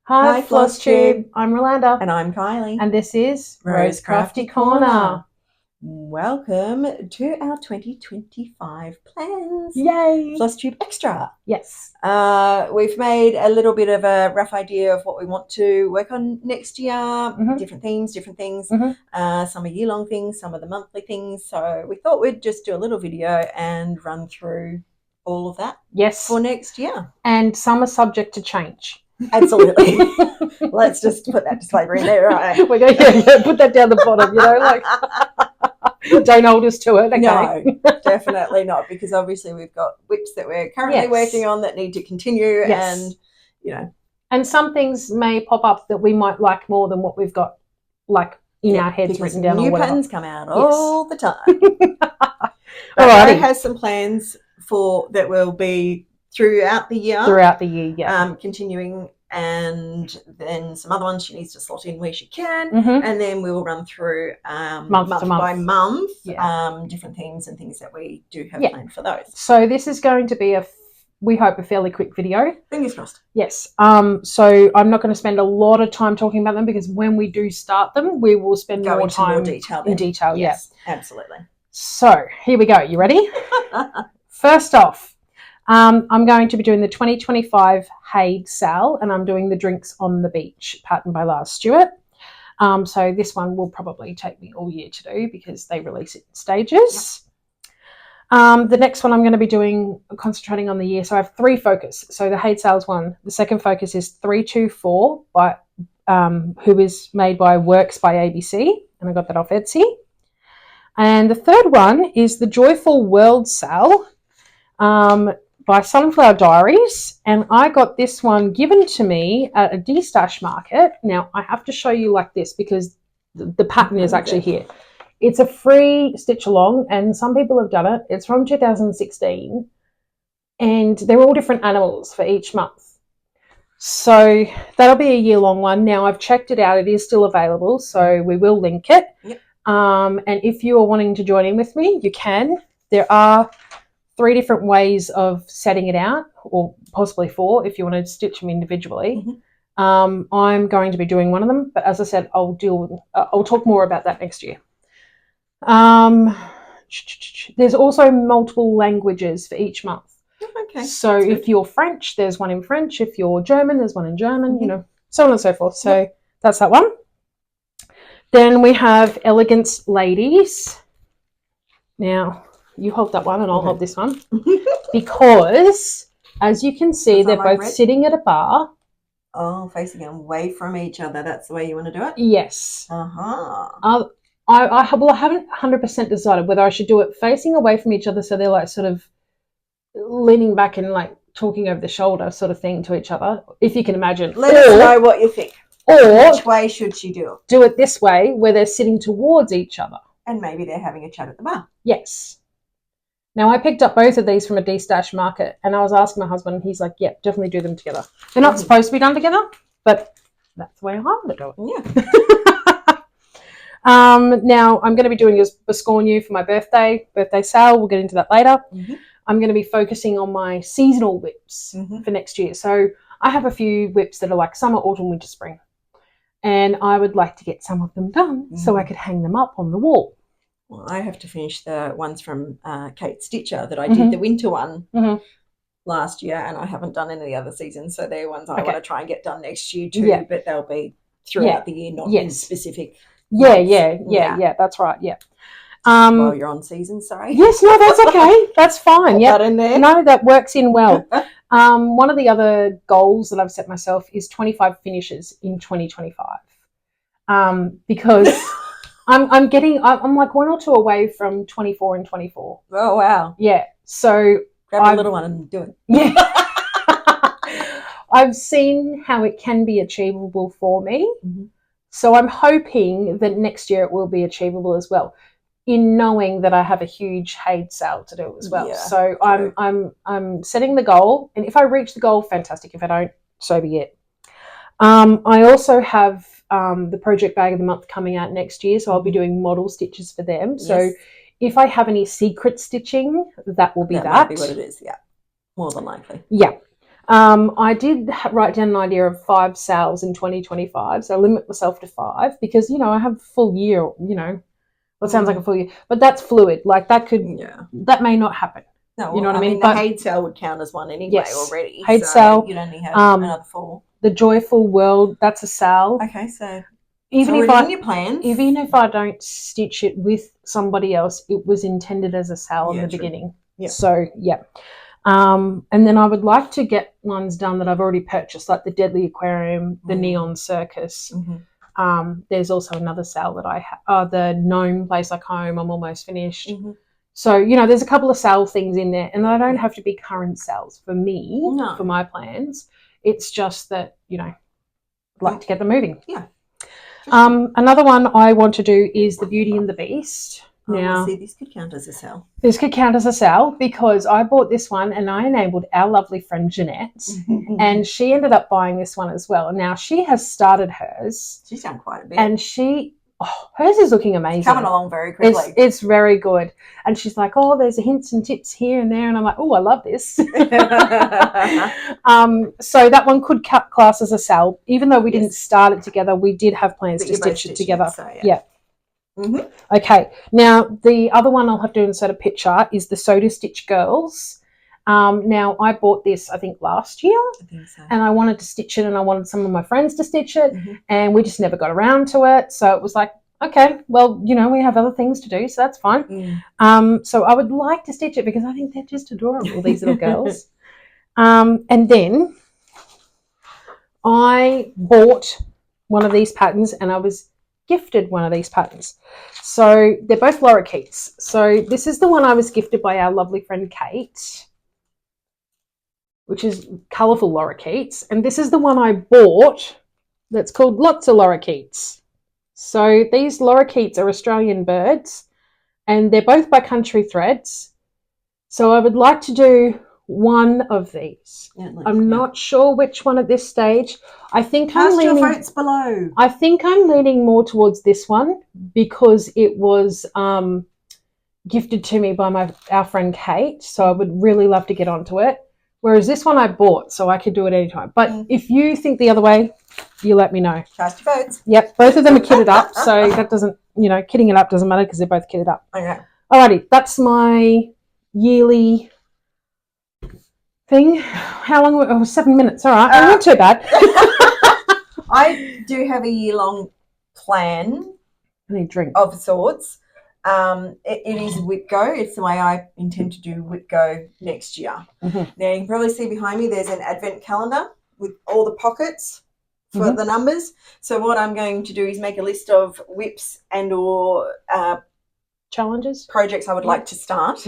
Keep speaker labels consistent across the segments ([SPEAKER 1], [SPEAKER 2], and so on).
[SPEAKER 1] Hi, Flosstube. I'm Rolanda.
[SPEAKER 2] And I'm Kylie.
[SPEAKER 1] And this is
[SPEAKER 2] Rose
[SPEAKER 1] Crafty Corner.
[SPEAKER 2] Welcome to our 2025 plans.
[SPEAKER 1] Yay!
[SPEAKER 2] Flosstube Extra.
[SPEAKER 1] Yes.
[SPEAKER 2] We've made a little bit of a rough idea of what we want to work on next year. Different themes, different things. Some are year-long things, some are the monthly things. So we thought we'd just do a little video and run through all of that.
[SPEAKER 1] Yes.
[SPEAKER 2] For next year.
[SPEAKER 1] And some are subject to change.
[SPEAKER 2] Absolutely. Let's just put that disclaimer in there, right?
[SPEAKER 1] We're going to put that down the bottom, don't hold us to it. Okay?
[SPEAKER 2] No, definitely not, because obviously we've got whips that we're currently working on that need to continue, and
[SPEAKER 1] and some things may pop up that we might like more than what we've got in our heads written down.
[SPEAKER 2] New
[SPEAKER 1] or
[SPEAKER 2] patterns come out all the time.
[SPEAKER 1] Alrighty.
[SPEAKER 2] I have some plans that will be throughout the year. Continuing, and then some other ones she needs to slot in where she can, and then we will run through month by month different themes and things that we do have planned for those.
[SPEAKER 1] So this is going to be we hope a fairly quick video.
[SPEAKER 2] Fingers crossed.
[SPEAKER 1] Yes. So I'm not going to spend a lot of time talking about them, because when we do start them, we will spend more time in detail.
[SPEAKER 2] Yes, absolutely.
[SPEAKER 1] So here we go. You ready? First off, I'm going to be doing the 2025 Haid Sal, and I'm doing the Drinks on the Beach pattern by Lars Stewart. So this one will probably take me all year to do, because they release it in stages. The next one I'm going to be concentrating on the year. So I have 3 focus. So the Haid Sal's one. The second focus is 324 by who is made by Works by ABC, and I got that off Etsy. And the third one is the Joyful World Sal by Sunflower Diaries, and I got this one given to me at a D-Stash market. Now I have to show you like this, because the pattern is actually here. It's a free stitch along, and some people have done it. It's from 2016, and they're all different animals for each month. So that'll be a year-long one. Now I've checked it out. It is still available, so we will link it.
[SPEAKER 2] Yep.
[SPEAKER 1] And if you are wanting to join in with me, you can. There are 3 different ways of setting it out, or possibly 4 if you want to stitch them individually. I'm going to be doing one of them, but as I said, I'll talk more about that next year. There's also multiple languages for each month.
[SPEAKER 2] Okay.
[SPEAKER 1] So if you're French, there's one in French. If you're German, there's one in German, so on and so forth. So that's that one. Then we have Elegance Ladies. Now, you hold that one and I'll hold this one, because as you can see, they're both sitting at a bar.
[SPEAKER 2] Oh, facing away from each other. That's the way you want to do it?
[SPEAKER 1] Yes.
[SPEAKER 2] I
[SPEAKER 1] haven't 100% decided whether I should do it facing away from each other, so they're like sort of leaning back and like talking over the shoulder sort of thing to each other, if you can imagine.
[SPEAKER 2] Let us know what you think.
[SPEAKER 1] Or
[SPEAKER 2] which way should she do it?
[SPEAKER 1] Do it this way, where they're sitting towards each other.
[SPEAKER 2] And maybe they're having a chat at the bar.
[SPEAKER 1] Yes. Now, I picked up both of these from a D-Stash market, and I was asking my husband, and he's like, yeah, definitely do them together. They're not supposed to be done together, but that's the way I want to do
[SPEAKER 2] it.
[SPEAKER 1] Yeah. Now, I'm going to be doing a Biscornu for my birthday sale. We'll get into that later. I'm going to be focusing on my seasonal whips for next year. So I have a few whips that are like summer, autumn, winter, spring. And I would like to get some of them done so I could hang them up on the wall.
[SPEAKER 2] Well, I have to finish the ones from Kate Stitcher that I did the winter one last year, and I haven't done any of the other seasons. So they're ones I want to try and get done next year too, but they'll be throughout the year, not in specific months.
[SPEAKER 1] Yeah, that's right, yeah.
[SPEAKER 2] While you're on season, sorry.
[SPEAKER 1] Yes, no, that's okay. That's fine.
[SPEAKER 2] Yeah, that in there.
[SPEAKER 1] No, that works in well. One of the other goals that I've set myself is 25 finishes in 2025. Because I'm like 1 or 2 away from 24 and 24.
[SPEAKER 2] Oh wow.
[SPEAKER 1] Yeah. So
[SPEAKER 2] grab a little one and do it.
[SPEAKER 1] Yeah. I've seen how it can be achievable for me. So I'm hoping that next year it will be achievable as well, in knowing that I have a huge Haid sale to do as well. So I'm setting the goal, and if I reach the goal, fantastic. If I don't, so be it. I also have the project bag of the month coming out next year, so I'll be doing model stitches for them. So if I have any secret stitching, that will be that.
[SPEAKER 2] That might be what it is, yeah. More than likely.
[SPEAKER 1] Yeah. I did write down an idea of 5 sales in 2025, so I limit myself to 5 because, you know, I have a full year, you know, what sounds like a full year, but that's fluid. Like that that may not happen.
[SPEAKER 2] No,
[SPEAKER 1] you know what I mean?
[SPEAKER 2] The Haid sale would count as one anyway already.
[SPEAKER 1] Haid sale.
[SPEAKER 2] You'd only have another 4.
[SPEAKER 1] The Joyful World, that's a sale.
[SPEAKER 2] Okay, so
[SPEAKER 1] even
[SPEAKER 2] if in your plans.
[SPEAKER 1] Even if I don't stitch it with somebody else, it was intended as a sale in the beginning.
[SPEAKER 2] Yeah.
[SPEAKER 1] So and then I would like to get ones done that I've already purchased, like the Deadly Aquarium, the Neon Circus. There's also another sale that I have, the Gnome Place Like Home. I'm almost finished. So, you know, there's a couple of sale things in there, and they don't have to be current sales for me, for my plans. It's just that, you know, I'd like to get them moving.
[SPEAKER 2] Yeah.
[SPEAKER 1] Another one I want to do is the Beauty and the Beast. Now,
[SPEAKER 2] this could count as a sale.
[SPEAKER 1] This could count as a sale because I bought this one and I enabled our lovely friend Jeanette, and she ended up buying this one as well. Now, she has started hers.
[SPEAKER 2] She's done quite a bit.
[SPEAKER 1] And hers is looking amazing.
[SPEAKER 2] It's coming along very quickly.
[SPEAKER 1] It's very good. And she's like, oh, there's hints and tips here and there. And I'm like, oh, I love this. So that one could class as a sale. Even though we didn't start it together, we did have plans to stitch it together. So, Okay. Now, the other one I'll have to insert a picture is the Soda Stitch Girls. Now, I bought this, I think, last year.
[SPEAKER 2] I think so.
[SPEAKER 1] And I wanted to stitch it, and I wanted some of my friends to stitch it, and we just never got around to it. So it was like, okay, well, you know, we have other things to do, so that's fine. So I would like to stitch it because I think they're just adorable, these little girls. And then I bought one of these patterns, and I was gifted one of these patterns. So they're both lorikeets. So this is the one I was gifted by our lovely friend Kate, which is colourful lorikeets. And this is the one I bought that's called Lots of Lorikeets. So these lorikeets are Australian birds, and they're both by Country Threads. So I would like to do one of these. I'm not sure which one at this stage. I think
[SPEAKER 2] Cast your votes below.
[SPEAKER 1] I think I'm leaning more towards this one because it was gifted to me by our friend Kate. So I would really love to get onto it. Whereas this one I bought, so I could do it anytime. But if you think the other way, you let me know.
[SPEAKER 2] Cast your votes.
[SPEAKER 1] Yep, both of them are kitted up, so that doesn't, you know, kitting it up doesn't matter because they're both kitted up.
[SPEAKER 2] Okay.
[SPEAKER 1] Alrighty, that's my yearly thing. How long? Oh, 7 minutes. All right, not too bad.
[SPEAKER 2] I do have a year-long plan of sorts. It is Whip Go. It's the way I intend to do Whip Go next year. Now, you can probably see behind me there's an advent calendar with all the pockets for the numbers. So what I'm going to do is make a list of whips and or
[SPEAKER 1] challenges,
[SPEAKER 2] projects I would like to start.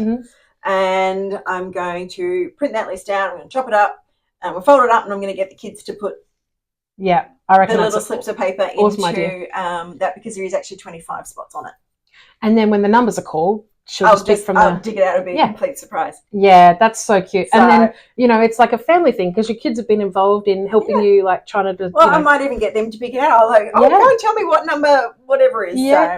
[SPEAKER 2] And I'm going to print that list out. I'm going to chop it up and we'll fold it up, and I'm going to get the kids to put
[SPEAKER 1] I reckon
[SPEAKER 2] the little slips of paper into that, because there is actually 25 spots on it. And
[SPEAKER 1] then when the numbers are called,
[SPEAKER 2] I'll dig it out. It'll be a complete surprise.
[SPEAKER 1] Yeah, that's so cute. So, and then, you know, it's like a family thing because your kids have been involved in helping you, like trying to do.
[SPEAKER 2] Well, I might even get them to pick it out. I'll go and tell me what number whatever is.
[SPEAKER 1] Yeah.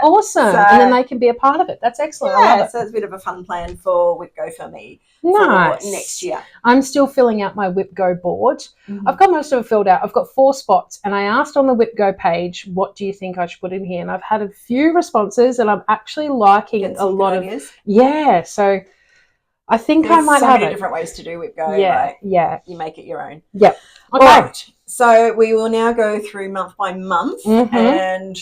[SPEAKER 1] Awesome.
[SPEAKER 2] So,
[SPEAKER 1] and then they can be a part of it. That's excellent.
[SPEAKER 2] Yeah, so it's a bit of a fun plan for Whip Go for me.
[SPEAKER 1] Nice.
[SPEAKER 2] For next year.
[SPEAKER 1] I'm still filling out my Whip Go board. I've got most of it filled out. I've got 4 spots, and I asked on the Whip Go page, what do you think I should put in here? And I've had a few responses, and I'm actually liking a lot of so I think I might have
[SPEAKER 2] different ways to do Whip Go. You make it your own.
[SPEAKER 1] Okay.
[SPEAKER 2] All right. So we will now go through month by month and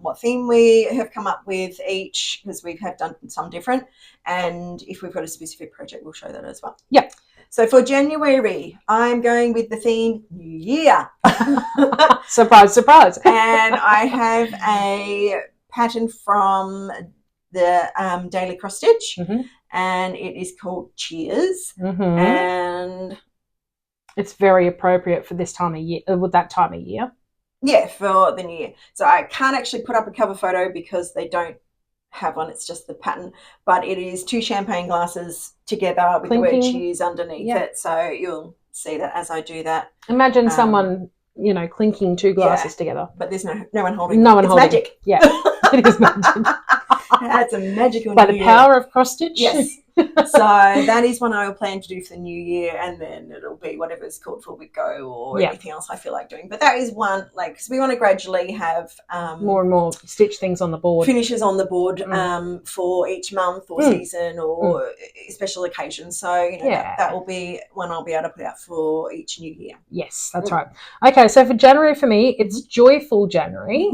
[SPEAKER 2] what theme we have come up with each, because we have done some different. And if we've got a specific project, we'll show that as well.
[SPEAKER 1] Yep.
[SPEAKER 2] So for January, I'm going with the theme New Year.
[SPEAKER 1] Surprise, surprise.
[SPEAKER 2] And I have a pattern from the Daily Cross Stitch, and it is called Cheers. And
[SPEAKER 1] it's very appropriate for this time of year, with that time of year.
[SPEAKER 2] Yeah, for the new year. So I can't actually put up a cover photo because they don't have one. It's just the pattern. But it is 2 champagne glasses together with the word Cheers underneath it. So you'll see that as I do that.
[SPEAKER 1] Imagine someone, you know, clinking 2 glasses together.
[SPEAKER 2] But there's no one holding.
[SPEAKER 1] No one
[SPEAKER 2] it's
[SPEAKER 1] holding.
[SPEAKER 2] Magic.
[SPEAKER 1] Yeah, it is magic.
[SPEAKER 2] That's a magical
[SPEAKER 1] By the power of cross stitch.
[SPEAKER 2] Yes. So that is one I will plan to do for the new year, and then it'll be whatever's called for with Go or anything else I feel like doing. But that is one, like, because we want to gradually have
[SPEAKER 1] more and more stitch things on the board,
[SPEAKER 2] finishes on the board for each month or season or special occasion. So that will be one I'll be able to put out for each new year.
[SPEAKER 1] Yes, that's right. Okay, so for January for me, it's Joyful January.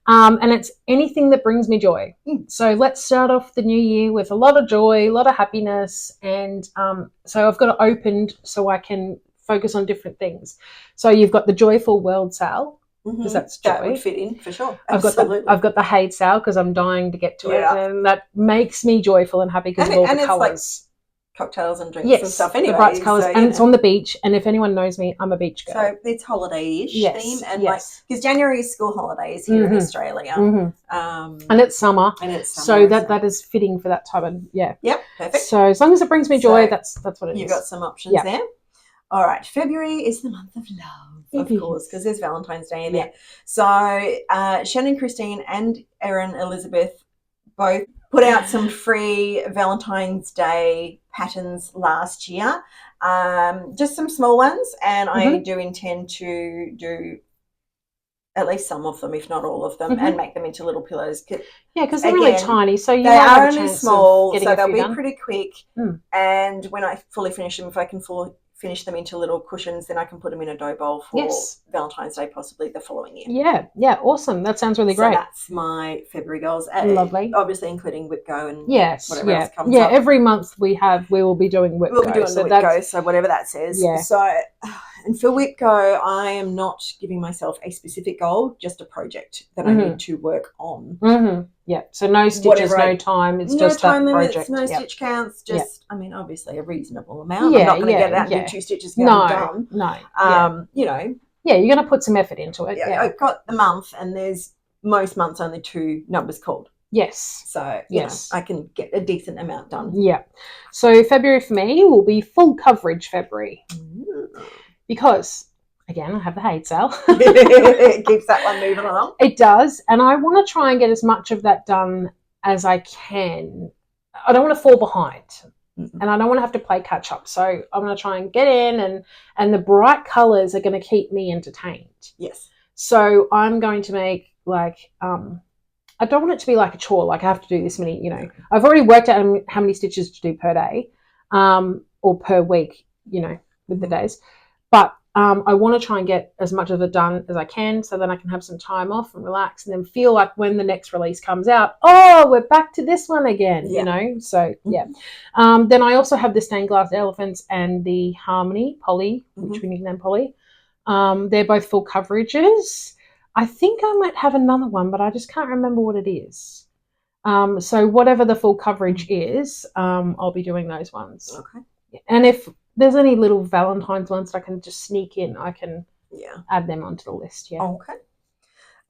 [SPEAKER 1] And it's anything that brings me joy. So let's start off the new year with a lot of joy, a lot of happiness. And so I've got it opened so I can focus on different things. So you've got the Joyful World Sale, because that's joy.
[SPEAKER 2] That would fit in for sure.
[SPEAKER 1] I've got the Hate Sale because I'm dying to get to it. And that makes me joyful and happy because of all the colours. Like
[SPEAKER 2] cocktails and drinks and stuff anyway.
[SPEAKER 1] The bright colours, and it's on the beach. And if anyone knows me, I'm a beach girl.
[SPEAKER 2] So it's holiday-ish theme. And because January is school holidays here in Australia.
[SPEAKER 1] And it's summer. So that is fitting for that time. And
[SPEAKER 2] Yep, perfect.
[SPEAKER 1] So as long as it brings me joy, that's what it is.
[SPEAKER 2] You've got some options there. All right, February is the month of love, of course, because there's Valentine's Day in there. So Shannon, Christine and Erin Elizabeth both put out some free Valentine's Day patterns last year, just some small ones, and I do intend to do at least some of them, if not all of them, and make them into little pillows.
[SPEAKER 1] Yeah, because they're really tiny, so
[SPEAKER 2] they are only small, so they'll be pretty quick. And when I fully finish them, if I can finish them into little cushions, then I can put them in a dough bowl for Valentine's Day, possibly the following year. Yeah,
[SPEAKER 1] awesome. That sounds really great.
[SPEAKER 2] So that's my February goals.
[SPEAKER 1] Lovely.
[SPEAKER 2] Obviously including Whip Go and whatever else comes up.
[SPEAKER 1] Yeah, every month we will be doing Whip Go.
[SPEAKER 2] We'll be doing the Whip Go, so whatever that says.
[SPEAKER 1] Yeah.
[SPEAKER 2] So, and for Whip Go, I am not giving myself a specific goal, just a project that I need to work on.
[SPEAKER 1] Yeah, so no stitches, no time. It's just that project.
[SPEAKER 2] No stitch counts. Just, I mean, obviously a reasonable amount. I'm not going to get it out and do 2 stitches and done.
[SPEAKER 1] No.
[SPEAKER 2] Yeah,
[SPEAKER 1] you're going to put some effort into it. Yeah,
[SPEAKER 2] I've got the month, and there's most months only 2 numbers called.
[SPEAKER 1] Yes.
[SPEAKER 2] So I can get a decent amount done.
[SPEAKER 1] Yeah. So February for me will be full coverage February because. Again, I have the Hate Sale.
[SPEAKER 2] It keeps that one moving along.
[SPEAKER 1] It does. And I want to try and get as much of that done as I can. I don't want to fall behind. And I don't want to have to play catch up. So I'm going to try and get in, and the bright colours are going to keep me entertained.
[SPEAKER 2] Yes.
[SPEAKER 1] So I'm going to make I don't want it to be like a chore, like I have to do this many, I've already worked out how many stitches to do per day or per week, with the days. But I want to try and get as much of it done as I can so then I can have some time off and relax and then feel like when the next release comes out, we're back to this one again, So, then I also have the Stained Glass Elephants and the Harmony Polly, which we nicknamed Polly. They're both full coverages. I think I might have another one, but I just can't remember what it is. So whatever the full coverage is, I'll be doing those ones.
[SPEAKER 2] Okay.
[SPEAKER 1] And if there's any little Valentine's ones that I can just sneak in, I can add them onto the list. Yeah.
[SPEAKER 2] Okay.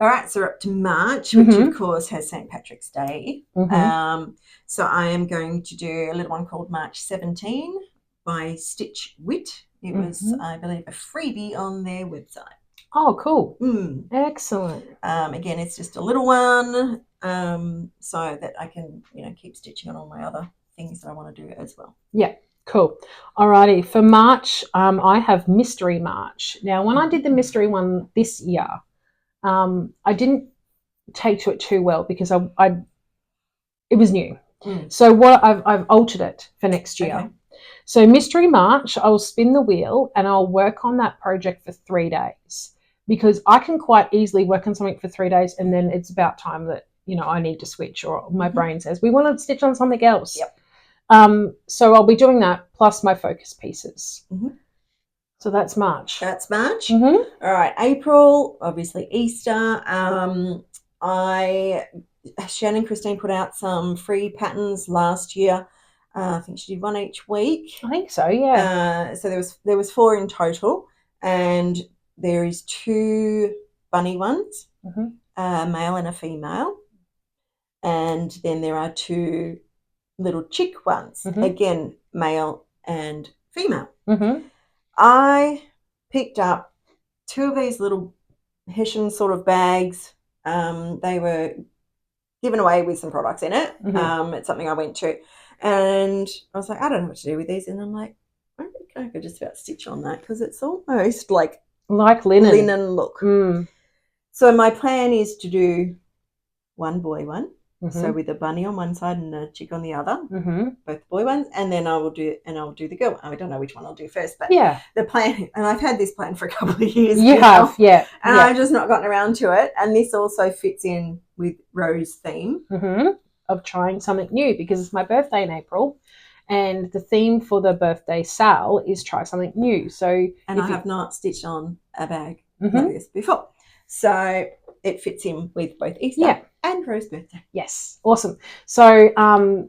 [SPEAKER 2] All right, so we're up to March, which of course has St. Patrick's Day. So I am going to do a little one called March 17 by Stitch Wit. It was, I believe, a freebie on their website.
[SPEAKER 1] Oh, cool. Excellent.
[SPEAKER 2] Again, it's just a little one so that I can, keep stitching on all my other things that I want to do as well.
[SPEAKER 1] Yeah. Cool. Alrighty. For March, I have Mystery March. Now, when I did the mystery one this year, I didn't take to it too well because it was new. So what I've altered it for next year. Okay. So Mystery March, I'll spin the wheel and I'll work on that project for 3 days because I can quite easily work on something for 3 days and then it's about time that I need to switch or my brain says we want to stitch on something else.
[SPEAKER 2] Yep.
[SPEAKER 1] So I'll be doing that plus my focus pieces. So that's March.
[SPEAKER 2] That's March. All right, April, obviously Easter. Shannon Christine put out some free patterns last year. I think she did one each week.
[SPEAKER 1] I think so, yeah.
[SPEAKER 2] So there was 4 in total, and there is 2 bunny ones, a male and a female, and then there are 2 little chick ones, again, male and female. I picked up 2 of these little Hessian sort of bags. They were given away with some products in it. It's something I went to. And I was like, I don't know what to do with these. And I'm like, I think I could just about stitch on that because it's almost like
[SPEAKER 1] linen
[SPEAKER 2] look. So my plan is to do one boy one. So with a bunny on one side and a chick on the other, both boy ones, and then I'll do the girl. I don't know which one I'll do first, but the plan, and I've had this plan for a couple of years.
[SPEAKER 1] You have, yeah,
[SPEAKER 2] and I've just not gotten around to it. And this also fits in with Rose's theme
[SPEAKER 1] of trying something new because it's my birthday in April, and the theme for the birthday sale is try something new. So,
[SPEAKER 2] and I have not stitched on a bag like this before, so it fits in with both Easter and Rose's birthday.
[SPEAKER 1] Yes, awesome. So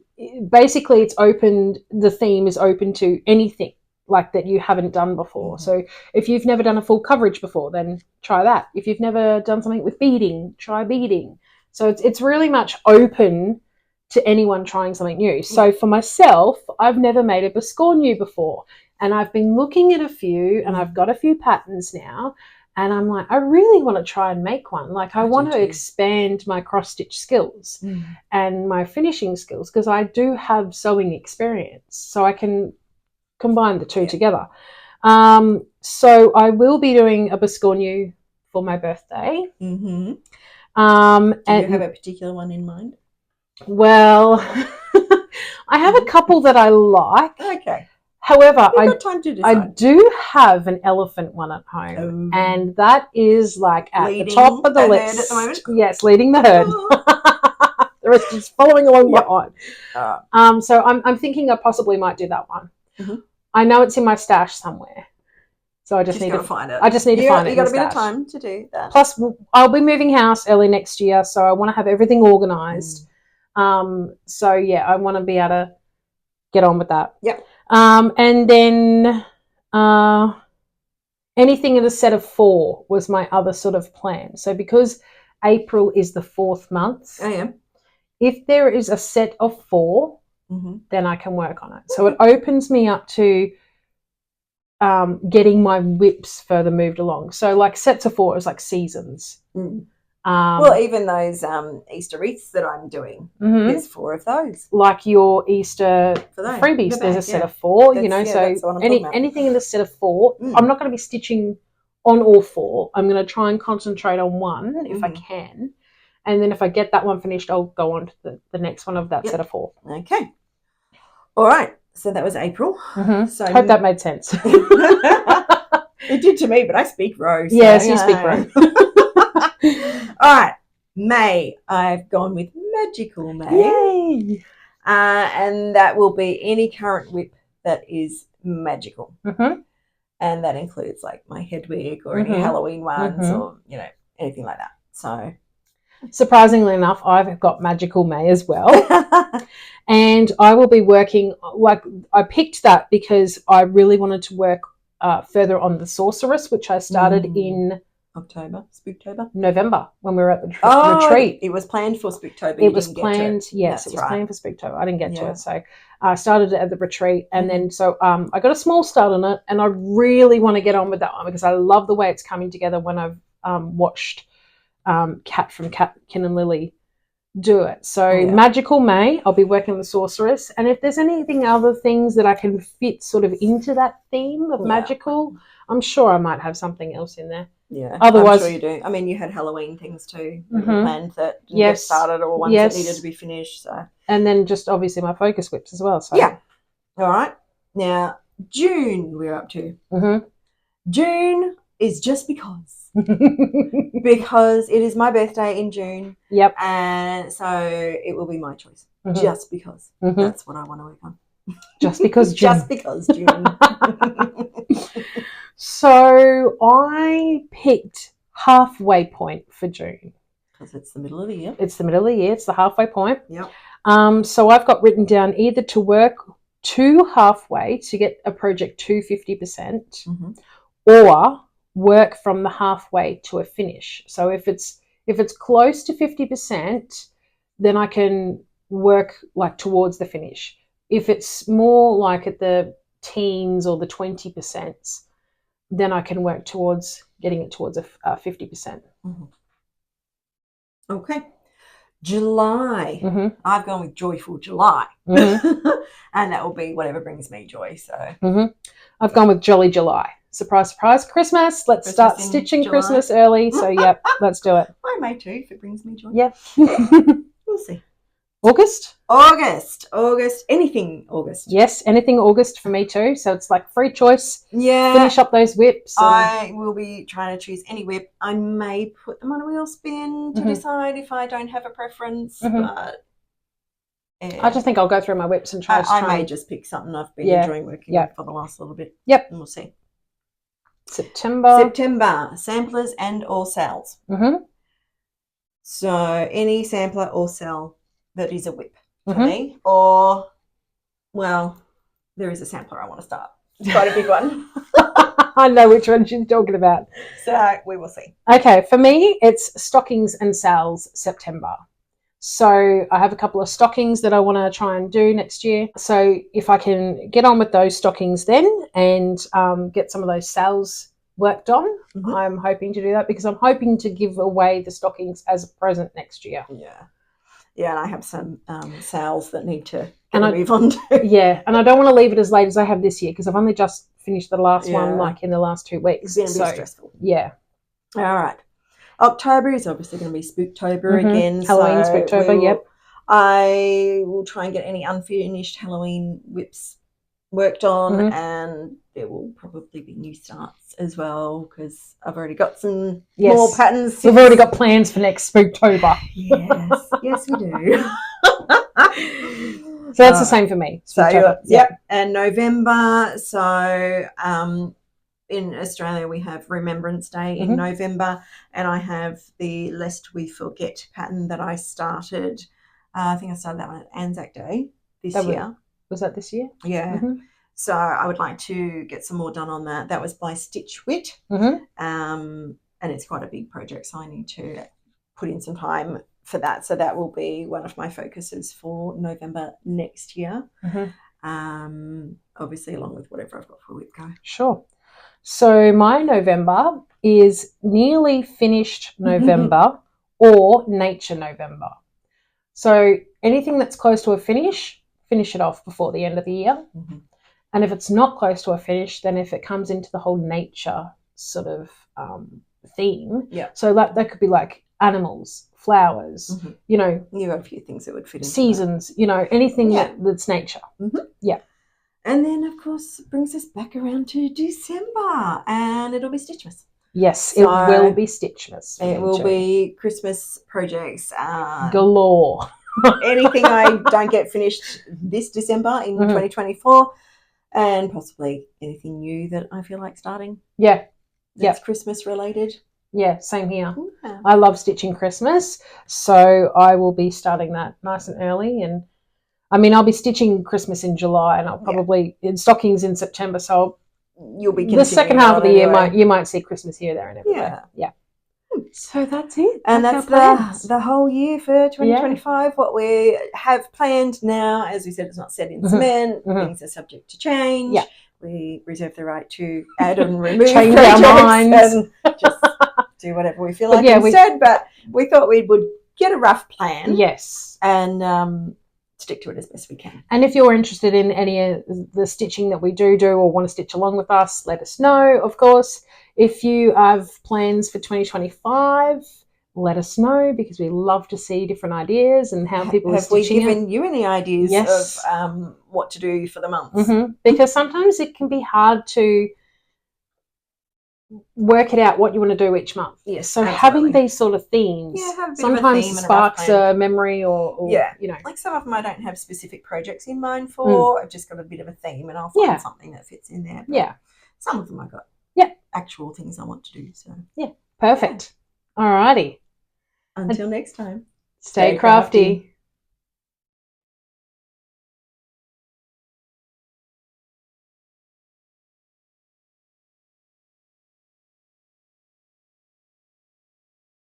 [SPEAKER 1] basically it's opened, the theme is open to anything like that you haven't done before. So if you've never done a full coverage before, then try that. If you've never done something with beading, try beading. So it's really much open to anyone trying something new. So for myself, I've never made a biscornu before, and I've been looking at a few, and I've got a few patterns now. And I'm like, I really want to try and make one. Like, I want to expand my cross-stitch skills and my finishing skills because I do have sewing experience. So I can combine the two together. So I will be doing a biscornu for my birthday.
[SPEAKER 2] Do you have a particular one in mind?
[SPEAKER 1] Well, I have a couple that I like.
[SPEAKER 2] Okay.
[SPEAKER 1] However,
[SPEAKER 2] time to decide.
[SPEAKER 1] I do have an elephant one at home, and that is like at the top of the list. At the moment? Yes, leading the herd. The rest is following along behind. So I'm thinking I possibly might do that one. I know it's in my stash somewhere, so I just need to
[SPEAKER 2] find it.
[SPEAKER 1] I just need to find it. You
[SPEAKER 2] got a bit of time to do that.
[SPEAKER 1] Plus, I'll be moving house early next year, so I want to have everything organised. So yeah, I want to be able to get on with that.
[SPEAKER 2] Yep.
[SPEAKER 1] And then anything in a set of 4 was my other sort of plan. So because April is the 4th month, if there is a set of 4, then I can work on it. So it opens me up to getting my whips further moved along. So like sets of 4 is like seasons.
[SPEAKER 2] Well, even those Easter wreaths that I'm doing, there's 4 of those.
[SPEAKER 1] Like your Easter freebies, there's a set of 4, so anything in the set of 4, I'm not going to be stitching on all 4. I'm going to try and concentrate on one if I can. And then if I get that one finished, I'll go on to the next one of that set of 4.
[SPEAKER 2] Okay. All right. So that was April.
[SPEAKER 1] So hope that made sense.
[SPEAKER 2] It did to me, but I speak Rose.
[SPEAKER 1] Yes, you speak Rose.
[SPEAKER 2] All right, May. I've gone with Magical May.
[SPEAKER 1] Yay!
[SPEAKER 2] And that will be any current whip that is magical. And that includes like my Hedwig or any Halloween ones or, anything like that. So
[SPEAKER 1] surprisingly enough, I've got Magical May as well. And I will be working, I picked that because I really wanted to work further on the Sorceress, which I started in
[SPEAKER 2] Spooktober?
[SPEAKER 1] November when we were at the retreat.
[SPEAKER 2] It was planned for Spooktober.
[SPEAKER 1] It was planned, yes, it was planned for Spooktober. I didn't get to it. So I started it at the retreat, and then so I got a small start on it, and I really want to get on with that one because I love the way it's coming together when I've watched Kat from Ken and Lily do it. So Magical May, I'll be working on the Sorceress, and if there's anything other things that I can fit sort of into that theme of magical, I'm sure I might have something else in there.
[SPEAKER 2] Yeah,
[SPEAKER 1] otherwise,
[SPEAKER 2] I'm sure you do. I mean, you had Halloween things too, planned that didn't get started, or ones that needed to be finished. So,
[SPEAKER 1] and then just obviously my focus whips as well. So
[SPEAKER 2] all right. Now June, we're up to. June is just because because it is my birthday in June.
[SPEAKER 1] Yep,
[SPEAKER 2] and so it will be my choice. Just because that's what I want to work on.
[SPEAKER 1] Just because June.
[SPEAKER 2] Just because June.
[SPEAKER 1] So I picked halfway point for June.
[SPEAKER 2] Because it's the middle of the year.
[SPEAKER 1] It's the middle of the year. It's the halfway point.
[SPEAKER 2] Yep.
[SPEAKER 1] So I've got written down either to work to halfway to get a project to 50%, or work from the halfway to a finish. So if it's close to 50%, then I can work like towards the finish. If it's more like at the teens or the 20%, then I can work towards getting it towards a 50%.
[SPEAKER 2] Okay. July. I've gone with Joyful July. And that will be whatever brings me joy. So
[SPEAKER 1] I've gone with Jolly July. Surprise, surprise, Christmas. Let's start stitching July. Christmas early. So, yep, let's do it.
[SPEAKER 2] I may too if it brings me joy.
[SPEAKER 1] Yep.
[SPEAKER 2] We'll see.
[SPEAKER 1] August?
[SPEAKER 2] Anything August.
[SPEAKER 1] Yes, anything August for me too. So it's like free choice.
[SPEAKER 2] Yeah.
[SPEAKER 1] Finish up those whips.
[SPEAKER 2] I will be trying to choose any whip. I may put them on a wheel spin to decide if I don't have a preference. But
[SPEAKER 1] I just think I'll go through my whips and try.
[SPEAKER 2] I may just pick something I've been enjoying working with for the last little bit.
[SPEAKER 1] Yep.
[SPEAKER 2] And we'll see.
[SPEAKER 1] September,
[SPEAKER 2] samplers and or sales. So any sampler or sell that is a whip for me, or, well, there is a sampler I want to start. It's quite a big one.
[SPEAKER 1] I know which one she's talking about.
[SPEAKER 2] So we will see.
[SPEAKER 1] Okay, for me, it's stockings and sales September. So I have a couple of stockings that I want to try and do next year. So if I can get on with those stockings then and get some of those sales worked on, I'm hoping to do that because I'm hoping to give away the stockings as a present next year.
[SPEAKER 2] Yeah, and I have some sales that need to move on to.
[SPEAKER 1] Yeah, and I don't want to leave it as late as I have this year because I've only just finished the last one like in the last 2 weeks.
[SPEAKER 2] It's going to be stressful.
[SPEAKER 1] Yeah.
[SPEAKER 2] All right. October is obviously going to be Spooktober again.
[SPEAKER 1] Halloween, so Spooktober, yep.
[SPEAKER 2] I will try and get any unfinished Halloween whips worked on, and there will probably be new starts as well because I've already got some more patterns.
[SPEAKER 1] We've already got plans for next Spooktober.
[SPEAKER 2] Yes, we do.
[SPEAKER 1] So that's the same for me.
[SPEAKER 2] So, and November. So, in Australia, we have Remembrance Day in November, and I have the Lest We Forget pattern that I started. I think I started that one at Anzac Day this year.
[SPEAKER 1] Was that this year?
[SPEAKER 2] Yeah. So I would like to get some more done on that. That was by Stitch Wit, and it's quite a big project, so I need to put in some time for that. So that will be one of my focuses for November next year. Obviously, along with whatever I've got for Whip Go.
[SPEAKER 1] Sure. So my November is nearly finished November or Nature November. So anything that's close to a finish it off before the end of the year. And if it's not close to a finish, then if it comes into the whole nature sort of theme, so that could be like animals, flowers, you know.
[SPEAKER 2] You've got a few things that would fit into
[SPEAKER 1] seasons, you know, anything that's nature.
[SPEAKER 2] And then, of course, it brings us back around to December, and it'll be Stitchmas.
[SPEAKER 1] Yes, so it will be Stitchmas.
[SPEAKER 2] It will be Christmas projects.
[SPEAKER 1] Galore.
[SPEAKER 2] Anything I don't get finished this December in 2024, and possibly anything new that I feel like starting. That's Christmas related.
[SPEAKER 1] Yeah, same here. I love stitching Christmas, so I will be starting that nice and early. And I mean, I'll be stitching Christmas in July, and I'll probably in stockings in September. So
[SPEAKER 2] you'll be
[SPEAKER 1] the second half of the year. You might see Christmas here, there, and everywhere. Yeah. So that's it.
[SPEAKER 2] And that's the whole year for 2025. What we have planned now, as we said, it's not set in cement. Things are subject to change. We reserve the right to add and remove
[SPEAKER 1] change our minds
[SPEAKER 2] and just do whatever we feel like instead. But we thought we would get a rough plan.
[SPEAKER 1] Yes.
[SPEAKER 2] And stick to it as best we can.
[SPEAKER 1] And if you're interested in any of the stitching that we do or want to stitch along with us, let us know, of course. If you have plans for 2025, let us know because we love to see different ideas and how people are stitching.
[SPEAKER 2] Have we given you any ideas of what to do for the months?
[SPEAKER 1] Because sometimes it can be hard to work it out what you want to do each month.
[SPEAKER 2] Yes,
[SPEAKER 1] so having these sort of themes sometimes sparks a memory or you know.
[SPEAKER 2] Like some of them I don't have specific projects in mind for. I've just got a bit of a theme and I'll find something that fits in there. But some of them I got actual things I want to do. So
[SPEAKER 1] perfect. Alrighty.
[SPEAKER 2] Until next time.
[SPEAKER 1] Stay crafty.